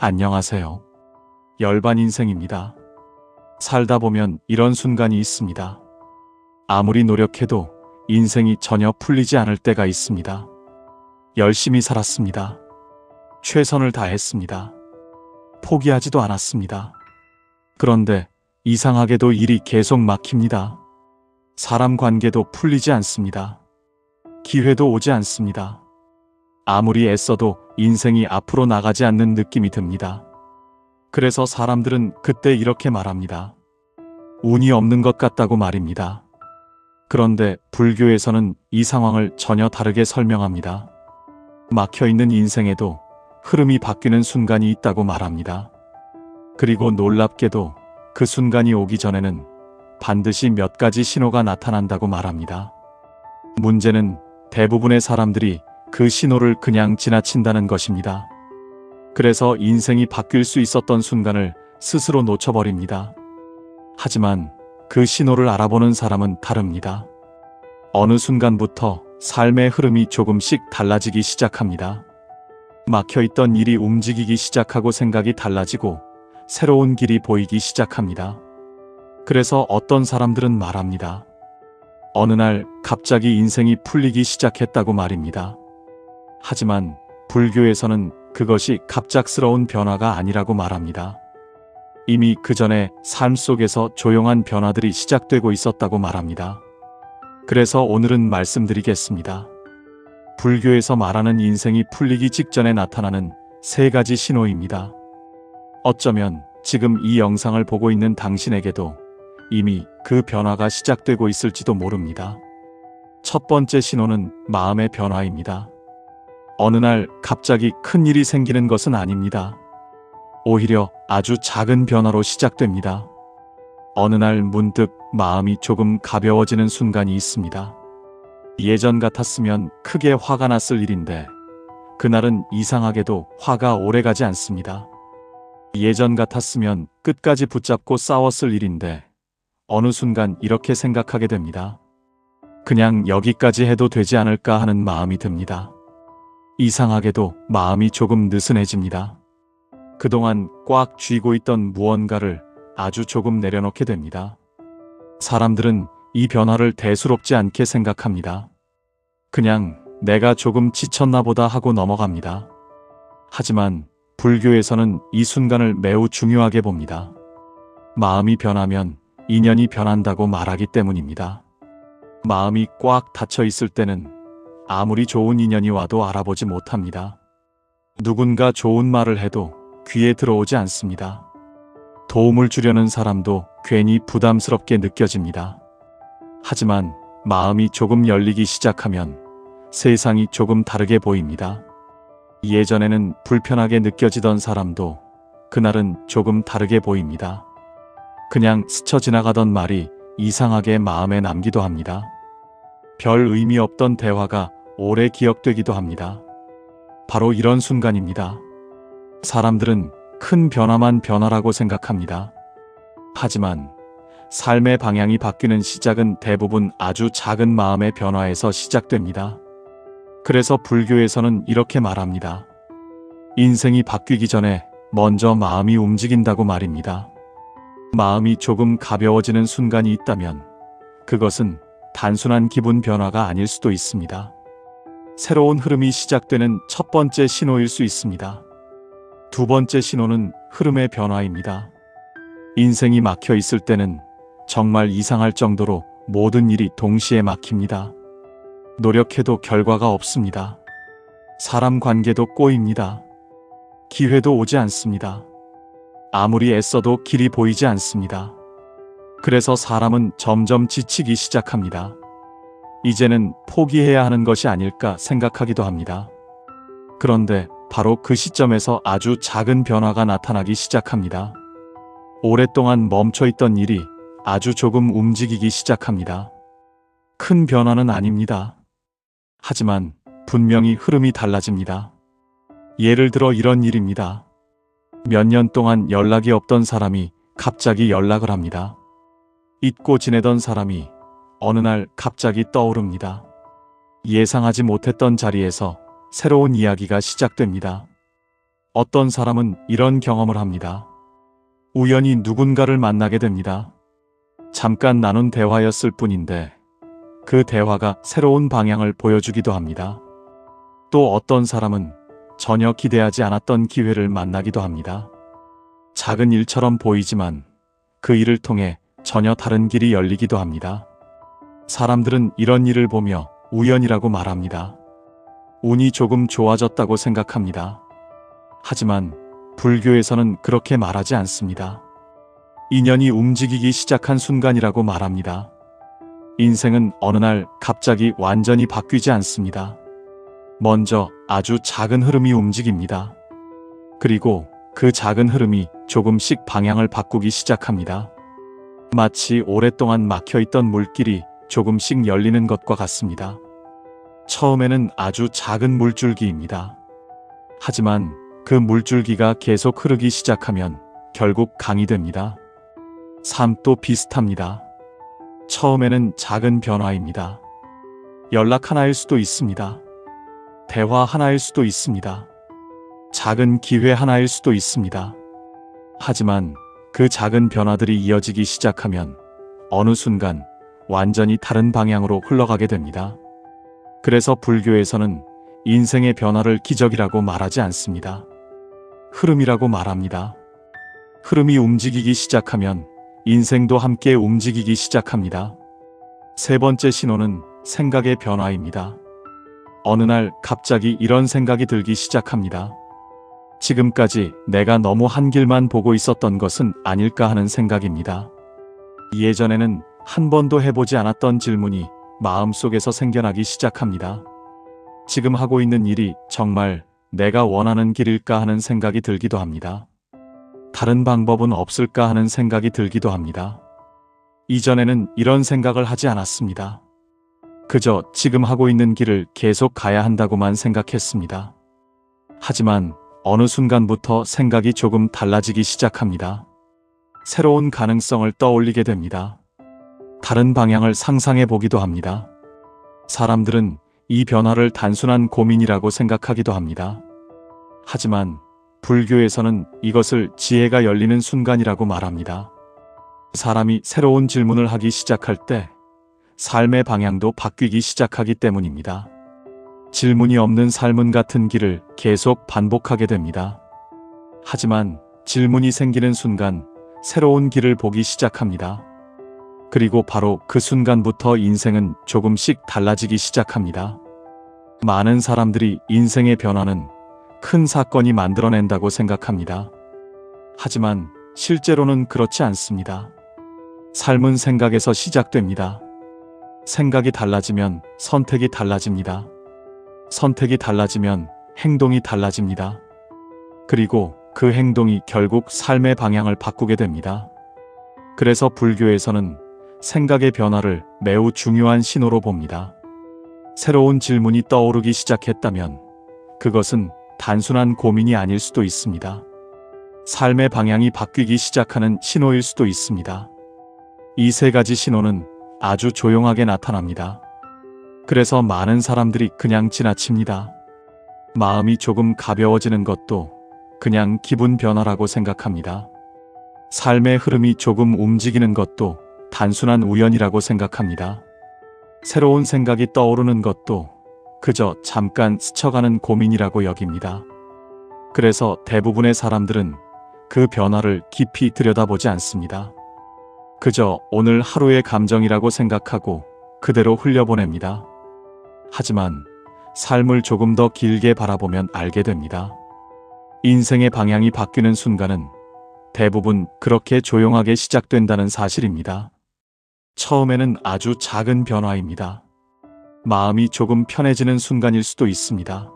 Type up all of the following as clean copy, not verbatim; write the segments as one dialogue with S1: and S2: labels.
S1: 안녕하세요. 열반 인생입니다. 살다 보면 이런 순간이 있습니다. 아무리 노력해도 인생이 전혀 풀리지 않을 때가 있습니다. 열심히 살았습니다. 최선을 다했습니다. 포기하지도 않았습니다. 그런데 이상하게도 일이 계속 막힙니다. 사람 관계도 풀리지 않습니다. 기회도 오지 않습니다. 아무리 애써도 인생이 앞으로 나가지 않는 느낌이 듭니다. 그래서 사람들은 그때 이렇게 말합니다. 운이 없는 것 같다고 말입니다. 그런데 불교에서는 이 상황을 전혀 다르게 설명합니다. 막혀있는 인생에도 흐름이 바뀌는 순간이 있다고 말합니다. 그리고 놀랍게도 그 순간이 오기 전에는 반드시 몇 가지 신호가 나타난다고 말합니다. 문제는 대부분의 사람들이 그 신호를 그냥 지나친다는 것입니다. 그래서 인생이 바뀔 수 있었던 순간을 스스로 놓쳐버립니다. 하지만 그 신호를 알아보는 사람은 다릅니다. 어느 순간부터 삶의 흐름이 조금씩 달라지기 시작합니다. 막혀있던 일이 움직이기 시작하고 생각이 달라지고 새로운 길이 보이기 시작합니다. 그래서 어떤 사람들은 말합니다. 어느 날 갑자기 인생이 풀리기 시작했다고 말입니다. 하지만 불교에서는 그것이 갑작스러운 변화가 아니라고 말합니다. 이미 그 전에 삶 속에서 조용한 변화들이 시작되고 있었다고 말합니다. 그래서 오늘은 말씀드리겠습니다. 불교에서 말하는 인생이 풀리기 직전에 나타나는 3가지 신호입니다. 어쩌면 지금 이 영상을 보고 있는 당신에게도 이미 그 변화가 시작되고 있을지도 모릅니다. 첫 번째 신호는 마음의 변화입니다. 어느 날 갑자기 큰 일이 생기는 것은 아닙니다. 오히려 아주 작은 변화로 시작됩니다. 어느 날 문득 마음이 조금 가벼워지는 순간이 있습니다. 예전 같았으면 크게 화가 났을 일인데 그날은 이상하게도 화가 오래가지 않습니다. 예전 같았으면 끝까지 붙잡고 싸웠을 일인데 어느 순간 이렇게 생각하게 됩니다. 그냥 여기까지 해도 되지 않을까 하는 마음이 듭니다. 이상하게도 마음이 조금 느슨해집니다. 그동안 꽉 쥐고 있던 무언가를 아주 조금 내려놓게 됩니다. 사람들은 이 변화를 대수롭지 않게 생각합니다. 그냥 내가 조금 지쳤나 보다 하고 넘어갑니다. 하지만 불교에서는 이 순간을 매우 중요하게 봅니다. 마음이 변하면 인연이 변한다고 말하기 때문입니다. 마음이 꽉 닫혀 있을 때는 아무리 좋은 인연이 와도 알아보지 못합니다. 누군가 좋은 말을 해도 귀에 들어오지 않습니다. 도움을 주려는 사람도 괜히 부담스럽게 느껴집니다. 하지만 마음이 조금 열리기 시작하면 세상이 조금 다르게 보입니다. 예전에는 불편하게 느껴지던 사람도 그날은 조금 다르게 보입니다. 그냥 스쳐 지나가던 말이 이상하게 마음에 남기도 합니다. 별 의미 없던 대화가 오래 기억되기도 합니다. 바로 이런 순간입니다. 사람들은 큰 변화만 변화라고 생각합니다. 하지만 삶의 방향이 바뀌는 시작은 대부분 아주 작은 마음의 변화에서 시작됩니다. 그래서 불교에서는 이렇게 말합니다. 인생이 바뀌기 전에 먼저 마음이 움직인다고 말입니다. 마음이 조금 가벼워지는 순간이 있다면 그것은 단순한 기분 변화가 아닐 수도 있습니다. 새로운 흐름이 시작되는 첫 번째 신호일 수 있습니다. 두 번째 신호는 흐름의 변화입니다. 인생이 막혀 있을 때는 정말 이상할 정도로 모든 일이 동시에 막힙니다. 노력해도 결과가 없습니다. 사람 관계도 꼬입니다. 기회도 오지 않습니다. 아무리 애써도 길이 보이지 않습니다. 그래서 사람은 점점 지치기 시작합니다. 이제는 포기해야 하는 것이 아닐까 생각하기도 합니다. 그런데 바로 그 시점에서 아주 작은 변화가 나타나기 시작합니다. 오랫동안 멈춰있던 일이 아주 조금 움직이기 시작합니다. 큰 변화는 아닙니다. 하지만 분명히 흐름이 달라집니다. 예를 들어 이런 일입니다. 몇 년 동안 연락이 없던 사람이 갑자기 연락을 합니다. 잊고 지내던 사람이 어느 날 갑자기 떠오릅니다. 예상하지 못했던 자리에서 새로운 이야기가 시작됩니다. 어떤 사람은 이런 경험을 합니다. 우연히 누군가를 만나게 됩니다. 잠깐 나눈 대화였을 뿐인데 그 대화가 새로운 방향을 보여주기도 합니다. 또 어떤 사람은 전혀 기대하지 않았던 기회를 만나기도 합니다. 작은 일처럼 보이지만 그 일을 통해 전혀 다른 길이 열리기도 합니다. 사람들은 이런 일을 보며 우연이라고 말합니다. 운이 조금 좋아졌다고 생각합니다. 하지만 불교에서는 그렇게 말하지 않습니다. 인연이 움직이기 시작한 순간이라고 말합니다. 인생은 어느 날 갑자기 완전히 바뀌지 않습니다. 먼저 아주 작은 흐름이 움직입니다. 그리고 그 작은 흐름이 조금씩 방향을 바꾸기 시작합니다. 마치 오랫동안 막혀있던 물길이 조금씩 열리는 것과 같습니다. 처음에는 아주 작은 물줄기입니다. 하지만 그 물줄기가 계속 흐르기 시작하면 결국 강이 됩니다. 삶도 비슷합니다. 처음에는 작은 변화입니다. 연락 하나일 수도 있습니다. 대화 하나일 수도 있습니다. 작은 기회 하나일 수도 있습니다. 하지만 그 작은 변화들이 이어지기 시작하면 어느 순간 완전히 다른 방향으로 흘러가게 됩니다. 그래서 불교에서는 인생의 변화를 기적이라고 말하지 않습니다. 흐름이라고 말합니다. 흐름이 움직이기 시작하면 인생도 함께 움직이기 시작합니다. 세 번째 신호는 생각의 변화입니다. 어느 날 갑자기 이런 생각이 들기 시작합니다. 지금까지 내가 너무 한 길만 보고 있었던 것은 아닐까 하는 생각입니다. 예전에는 한 번도 해보지 않았던 질문이 마음속에서 생겨나기 시작합니다. 지금 하고 있는 일이 정말 내가 원하는 길일까 하는 생각이 들기도 합니다. 다른 방법은 없을까 하는 생각이 들기도 합니다. 이전에는 이런 생각을 하지 않았습니다. 그저 지금 하고 있는 길을 계속 가야 한다고만 생각했습니다. 하지만 어느 순간부터 생각이 조금 달라지기 시작합니다. 새로운 가능성을 떠올리게 됩니다. 다른 방향을 상상해 보기도 합니다. 사람들은 이 변화를 단순한 고민이라고 생각하기도 합니다. 하지만 불교에서는 이것을 지혜가 열리는 순간이라고 말합니다. 사람이 새로운 질문을 하기 시작할 때 삶의 방향도 바뀌기 시작하기 때문입니다. 질문이 없는 삶은 같은 길을 계속 반복하게 됩니다. 하지만 질문이 생기는 순간 새로운 길을 보기 시작합니다. 그리고 바로 그 순간부터 인생은 조금씩 달라지기 시작합니다. 많은 사람들이 인생의 변화는 큰 사건이 만들어낸다고 생각합니다. 하지만 실제로는 그렇지 않습니다. 삶은 생각에서 시작됩니다. 생각이 달라지면 선택이 달라집니다. 선택이 달라지면 행동이 달라집니다. 그리고 그 행동이 결국 삶의 방향을 바꾸게 됩니다. 그래서 불교에서는 생각의 변화를 매우 중요한 신호로 봅니다. 새로운 질문이 떠오르기 시작했다면 그것은 단순한 고민이 아닐 수도 있습니다. 삶의 방향이 바뀌기 시작하는 신호일 수도 있습니다. 이 세 가지 신호는 아주 조용하게 나타납니다. 그래서 많은 사람들이 그냥 지나칩니다. 마음이 조금 가벼워지는 것도 그냥 기분 변화라고 생각합니다. 삶의 흐름이 조금 움직이는 것도 단순한 우연이라고 생각합니다. 새로운 생각이 떠오르는 것도 그저 잠깐 스쳐가는 고민이라고 여깁니다. 그래서 대부분의 사람들은 그 변화를 깊이 들여다보지 않습니다. 그저 오늘 하루의 감정이라고 생각하고 그대로 흘려보냅니다. 하지만 삶을 조금 더 길게 바라보면 알게 됩니다. 인생의 방향이 바뀌는 순간은 대부분 그렇게 조용하게 시작된다는 사실입니다. 처음에는 아주 작은 변화입니다. 마음이 조금 편해지는 순간일 수도 있습니다.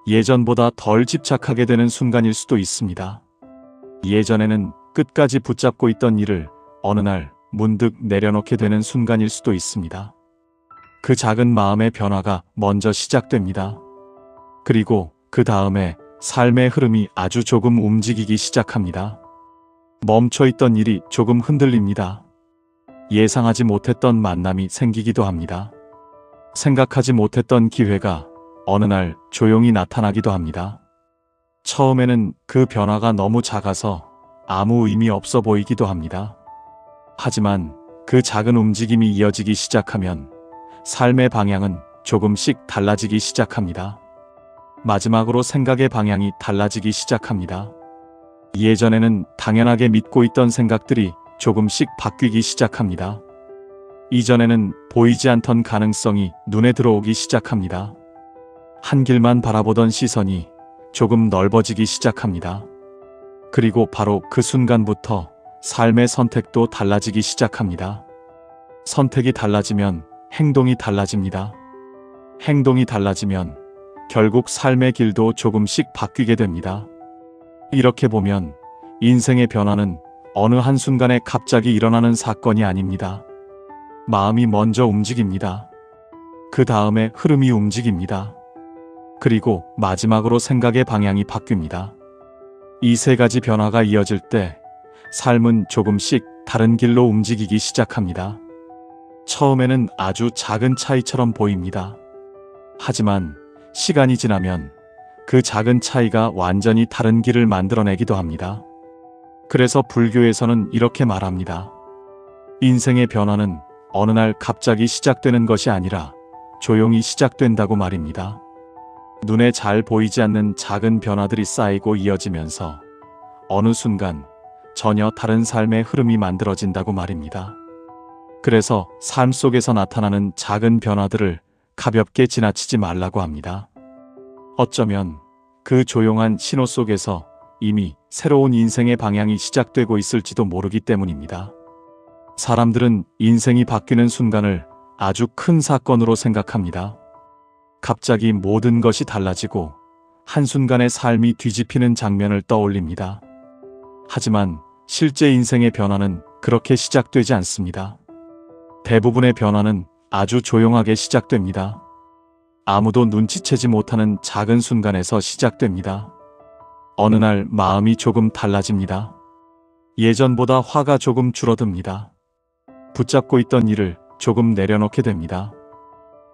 S1: 예전보다 덜 집착하게 되는 순간일 수도 있습니다. 예전에는 끝까지 붙잡고 있던 일을 어느 날 문득 내려놓게 되는 순간일 수도 있습니다. 그 작은 마음의 변화가 먼저 시작됩니다. 그리고 그 다음에 삶의 흐름이 아주 조금 움직이기 시작합니다. 멈춰있던 일이 조금 흔들립니다. 예상하지 못했던 만남이 생기기도 합니다. 생각하지 못했던 기회가 어느 날 조용히 나타나기도 합니다. 처음에는 그 변화가 너무 작아서 아무 의미 없어 보이기도 합니다. 하지만 그 작은 움직임이 이어지기 시작하면 삶의 방향은 조금씩 달라지기 시작합니다. 마지막으로 생각의 방향이 달라지기 시작합니다. 예전에는 당연하게 믿고 있던 생각들이 조금씩 바뀌기 시작합니다. 이전에는 보이지 않던 가능성이 눈에 들어오기 시작합니다. 한 길만 바라보던 시선이 조금 넓어지기 시작합니다. 그리고 바로 그 순간부터 삶의 선택도 달라지기 시작합니다. 선택이 달라지면 행동이 달라집니다. 행동이 달라지면 결국 삶의 길도 조금씩 바뀌게 됩니다. 이렇게 보면 인생의 변화는 어느 한순간에 갑자기 일어나는 사건이 아닙니다. 마음이 먼저 움직입니다. 그 다음에 흐름이 움직입니다. 그리고 마지막으로 생각의 방향이 바뀝니다. 이 세 가지 변화가 이어질 때 삶은 조금씩 다른 길로 움직이기 시작합니다. 처음에는 아주 작은 차이처럼 보입니다. 하지만 시간이 지나면 그 작은 차이가 완전히 다른 길을 만들어내기도 합니다. 그래서 불교에서는 이렇게 말합니다. 인생의 변화는 어느 날 갑자기 시작되는 것이 아니라 조용히 시작된다고 말입니다. 눈에 잘 보이지 않는 작은 변화들이 쌓이고 이어지면서 어느 순간 전혀 다른 삶의 흐름이 만들어진다고 말입니다. 그래서 삶 속에서 나타나는 작은 변화들을 가볍게 지나치지 말라고 합니다. 어쩌면 그 조용한 신호 속에서 이미 새로운 인생의 방향이 시작되고 있을지도 모르기 때문입니다. 사람들은 인생이 바뀌는 순간을 아주 큰 사건으로 생각합니다. 갑자기 모든 것이 달라지고 한순간에 삶이 뒤집히는 장면을 떠올립니다. 하지만 실제 인생의 변화는 그렇게 시작되지 않습니다. 대부분의 변화는 아주 조용하게 시작됩니다. 아무도 눈치채지 못하는 작은 순간에서 시작됩니다. 어느 날 마음이 조금 달라집니다. 예전보다 화가 조금 줄어듭니다. 붙잡고 있던 일을 조금 내려놓게 됩니다.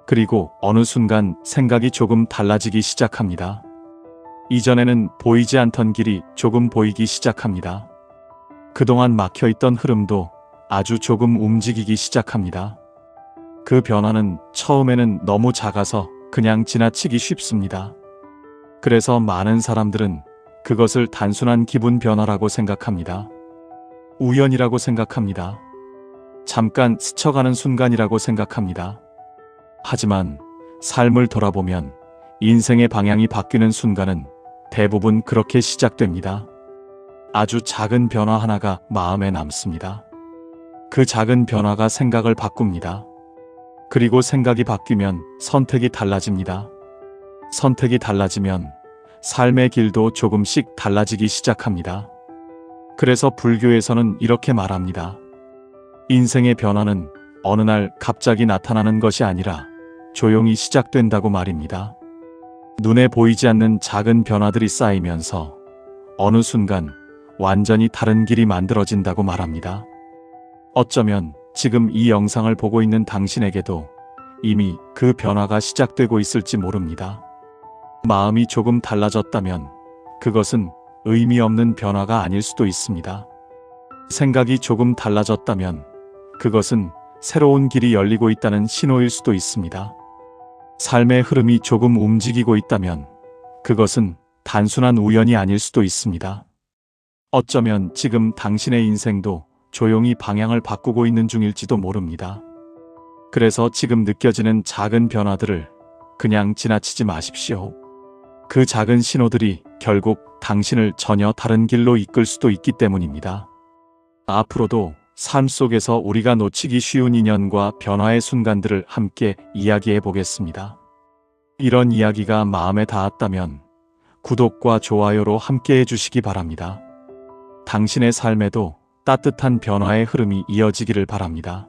S1: 그리고 어느 순간 생각이 조금 달라지기 시작합니다. 이전에는 보이지 않던 길이 조금 보이기 시작합니다. 그동안 막혀있던 흐름도 아주 조금 움직이기 시작합니다. 그 변화는 처음에는 너무 작아서 그냥 지나치기 쉽습니다. 그래서 많은 사람들은 그것을 단순한 기분 변화라고 생각합니다. 우연이라고 생각합니다. 잠깐 스쳐가는 순간이라고 생각합니다. 하지만 삶을 돌아보면 인생의 방향이 바뀌는 순간은 대부분 그렇게 시작됩니다. 아주 작은 변화 하나가 마음에 남습니다. 그 작은 변화가 생각을 바꿉니다. 그리고 생각이 바뀌면 선택이 달라집니다. 선택이 달라지면 삶의 길도 조금씩 달라지기 시작합니다. 그래서 불교에서는 이렇게 말합니다. 인생의 변화는 어느 날 갑자기 나타나는 것이 아니라 조용히 시작된다고 말입니다. 눈에 보이지 않는 작은 변화들이 쌓이면서 어느 순간 완전히 다른 길이 만들어진다고 말합니다. 어쩌면 지금 이 영상을 보고 있는 당신에게도 이미 그 변화가 시작되고 있을지 모릅니다. 마음이 조금 달라졌다면 그것은 의미 없는 변화가 아닐 수도 있습니다. 생각이 조금 달라졌다면 그것은 새로운 길이 열리고 있다는 신호일 수도 있습니다. 삶의 흐름이 조금 움직이고 있다면 그것은 단순한 우연이 아닐 수도 있습니다. 어쩌면 지금 당신의 인생도 조용히 방향을 바꾸고 있는 중일지도 모릅니다. 그래서 지금 느껴지는 작은 변화들을 그냥 지나치지 마십시오. 그 작은 신호들이 결국 당신을 전혀 다른 길로 이끌 수도 있기 때문입니다. 앞으로도 삶 속에서 우리가 놓치기 쉬운 인연과 변화의 순간들을 함께 이야기해 보겠습니다. 이런 이야기가 마음에 닿았다면 구독과 좋아요로 함께 해주시기 바랍니다. 당신의 삶에도 따뜻한 변화의 흐름이 이어지기를 바랍니다.